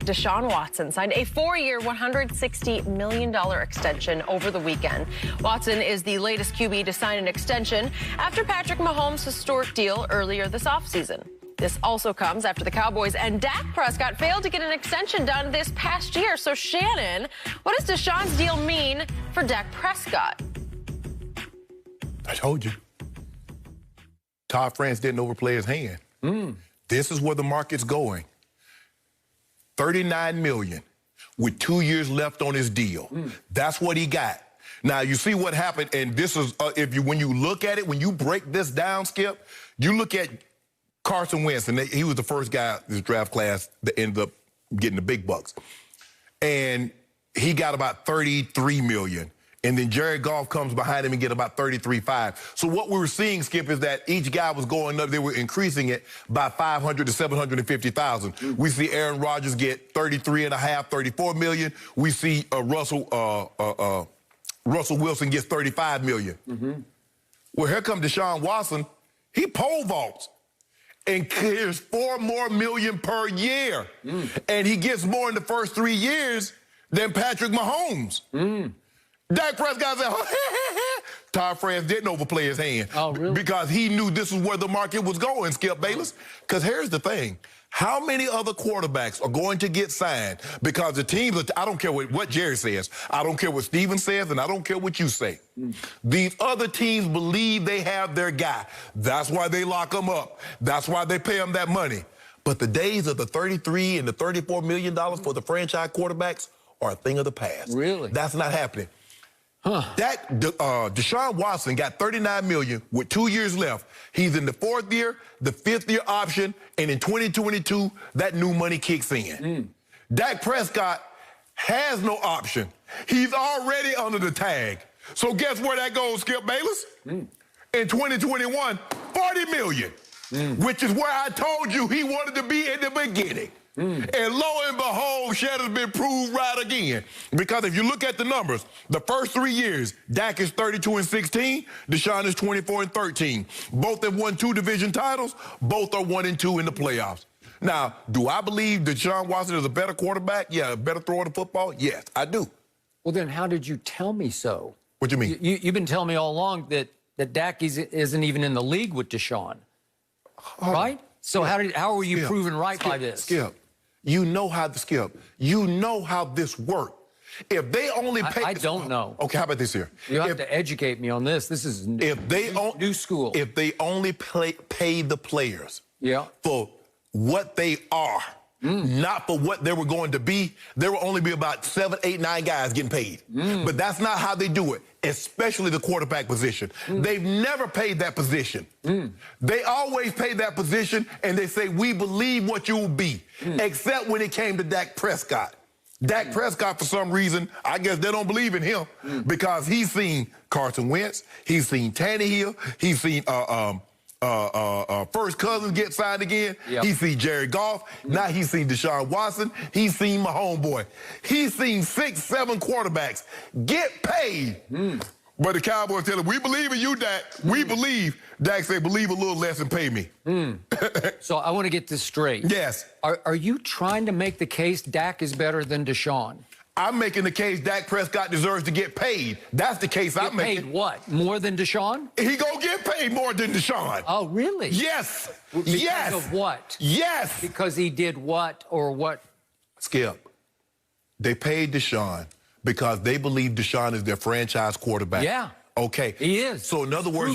Deshaun Watson signed a 4-year, $160 million extension over the weekend. Watson is the latest QB to sign an extension after Patrick Mahomes' historic deal earlier this offseason. This also comes after the Cowboys and Dak Prescott failed to get an extension done this past year. So, Shannon, what does Deshaun's deal mean for Dak Prescott? I told you. Todd France didn't overplay his hand. This is where the market's going. $39 million with 2 years left on his deal. That's what he got. Now, you see what happened, and this is, when you look at it, when you break this down, Skip, you look at Carson Wentz, and he was the first guy in this draft class that ended up getting the big bucks. And he got about $33 million. And then Jared Goff comes behind him and get about $33.5. So what we were seeing, Skip, is that each guy was going up. They were increasing it by $500,000 to $750,000. We see Aaron Rodgers get $33.5, $34 million. We see Russell Wilson gets $35 million. Well, here comes Deshaun Watson. He pole vaults and clears $4 more million per year. And he gets more in the first 3 years than Patrick Mahomes. Dak Prescott said, Todd France didn't overplay his hand. Oh, really? Because he knew this is where the market was going, Skip Bayless. Because here's the thing. How many other quarterbacks are going to get signed? Because the teams, I don't care what Jerry says. I don't care what Steven says, and I don't care what you say. These other teams believe they have their guy. That's why they lock him up. That's why they pay him that money. But the days of the $33 and the $34 million for the franchise quarterbacks are a thing of the past. Really? That's not happening. Deshaun Watson got $39 million with 2 years left. He's in the 4th year, the 5th year option, and in 2022, that new money kicks in. Dak Prescott has no option. He's already under the tag. So guess where that goes, Skip Bayless? In 2021, $40 million, which is where I told you he wanted to be in the beginning. And lo and behold, Shannon's been proved right again. Because if you look at the numbers, the first 3 years, Dak is 32-16, Deshaun is 24-13. Both have won 2 division titles. Both are 1-2 in the playoffs. Now, do I believe Deshaun Watson is a better quarterback? Yeah, a better thrower of the football? Yes, I do. Well, then how did you tell me so? What do you mean? You've been telling me all along that Dak isn't even in the league with Deshaun, right? So how are you proven right by this? Skip, you know how this worked. If they only pay... I don't know. Okay, how about this here? You have to educate me on this. This is new school. If they only pay the players for what they are, not for what they were going to be, there will only be about 7, 8, 9 guys getting paid. But that's not how they do it, especially the quarterback position. They've never paid that position. They always pay that position, and they say, we believe what you will be, except when it came to Dak Prescott. Dak Prescott, for some reason, I guess they don't believe in him because he's seen Carson Wentz, he's seen Tannehill, he's seen First Cousins get signed again. He's seen Jared Goff. Now he's seen Deshaun Watson. He's seen my homeboy. He's seen 6, 7 quarterbacks get paid. But the Cowboys tell him, we believe in you, Dak. We believe. Dak say, believe a little less and pay me. So I want to get this straight. Yes. Are you trying to make the case Dak is better than Deshaun? I'm making the case Dak Prescott deserves to get paid. That's the case I'm making. Paid what? More than Deshaun? He gonna get paid more than Deshaun. Oh, really? Yes. Because of what? Yes. Because he did what or what? Skip, they paid Deshaun because they believe Deshaun is their franchise quarterback. Yeah. Okay. He is. So in other words,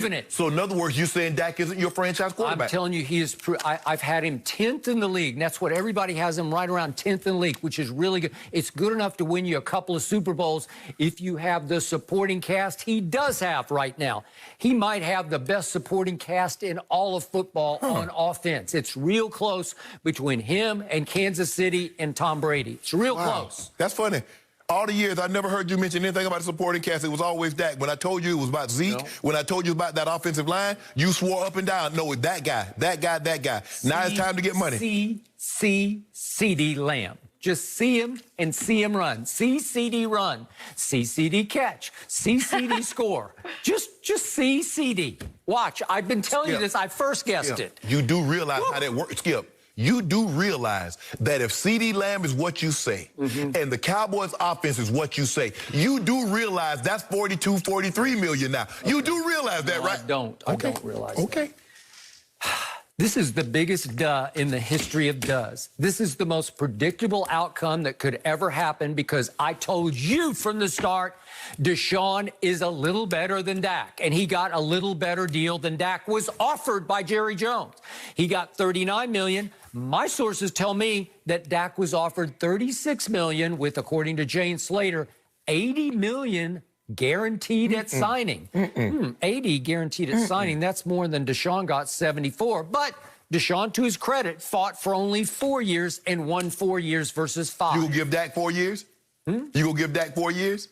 you're saying Dak isn't your franchise quarterback? I'm telling you, he is. I've had him 10th in the league. And that's what everybody has him right around 10th in the league, which is really good. It's good enough to win you a couple of Super Bowls if you have the supporting cast he does have right now. He might have the best supporting cast in all of football on offense. It's real close between him and Kansas City and Tom Brady. It's real close. That's funny. All the years, I never heard you mention anything about the supporting cast. It was always Dak. When I told you it was about Zeke, when I told you about that offensive line, you swore up and down, no, it's that guy, that guy, that guy. Now it's time to get money. CeeDee Lamb. Just see him and see him run. See CeeDee run. See CeeDee catch. See CeeDee score. Just see CeeDee. Watch. I've been telling you this. I first guessed it. You do realize how that works, Skip. you do realize that if CeeDee Lamb is what you say and the Cowboys offense is what you say, you do realize that's 42, 43 million now. Okay. You do realize that, right? I don't realize that. Okay. This is the biggest duh in the history of does. This is the most predictable outcome that could ever happen because I told you from the start, Deshaun is a little better than Dak, and he got a little better deal than Dak was offered by Jerry Jones. He got $39 million. My sources tell me that Dak was offered $36 million with, according to Jane Slater, $80 million guaranteed at signing. 80 guaranteed at signing. That's more than Deshaun got, 74. But Deshaun, to his credit, fought for only 4 years and won 4 years versus 5. You gonna give Dak 4 years? You gonna give Dak 4 years?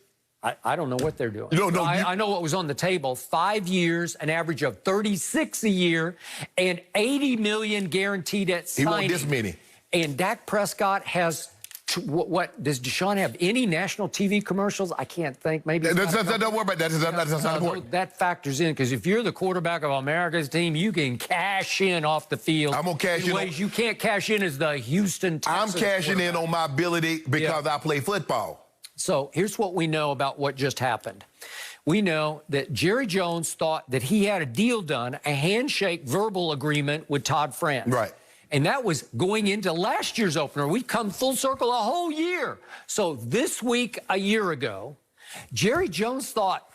I don't know what they're doing. No, I know what was on the table. 5 years, an average of 36 a year, and 80 million guaranteed at signing. He won this many. And Dak Prescott has... What does Deshaun have any national TV commercials? I can't think. Maybe don't worry about that. That's not important. That factors in because if you're the quarterback of America's team, you can cash in off the field. I'm gonna cash in. Ways you can't cash in as the Houston Texans. I'm cashing in on my ability because I play football. So here's what we know about what just happened. We know that Jerry Jones thought that he had a deal done, a handshake verbal agreement with Todd France. Right. And that was going into last year's opener. We've come full circle a whole year. So this week, a year ago, Jerry Jones thought,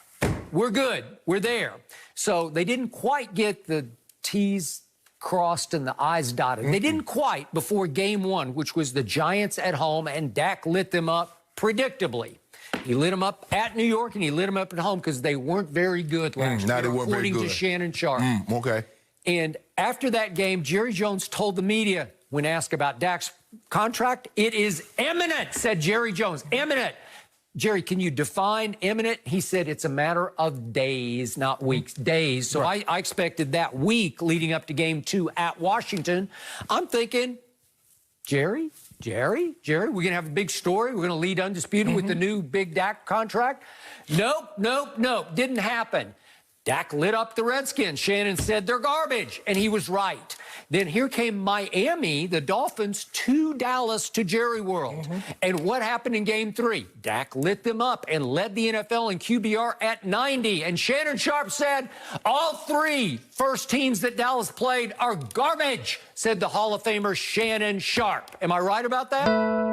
we're good, we're there. So they didn't quite get the T's crossed and the I's dotted. They didn't quite before game 1, which was the Giants at home, and Dak lit them up predictably. He lit them up at New York, and he lit them up at home because they weren't very good last year, they weren't very good. according to Shannon Sharp. Okay. And after that game, Jerry Jones told the media, when asked about Dak's contract, it is imminent, said Jerry Jones. Imminent. Jerry, can you define imminent? He said it's a matter of days, not weeks, days. So I expected that week leading up to game 2 at Washington. I'm thinking, Jerry, we're going to have a big story. We're going to lead undisputed with the new big Dak contract. Nope. Didn't happen. Dak lit up the Redskins. Shannon said they're garbage, and he was right. Then here came Miami, the Dolphins, to Dallas, to Jerry World. And what happened in game 3? Dak lit them up and led the NFL in QBR at 90. And Shannon Sharp said, all 3 first teams that Dallas played are garbage, said the Hall of Famer Shannon Sharp. Am I right about that?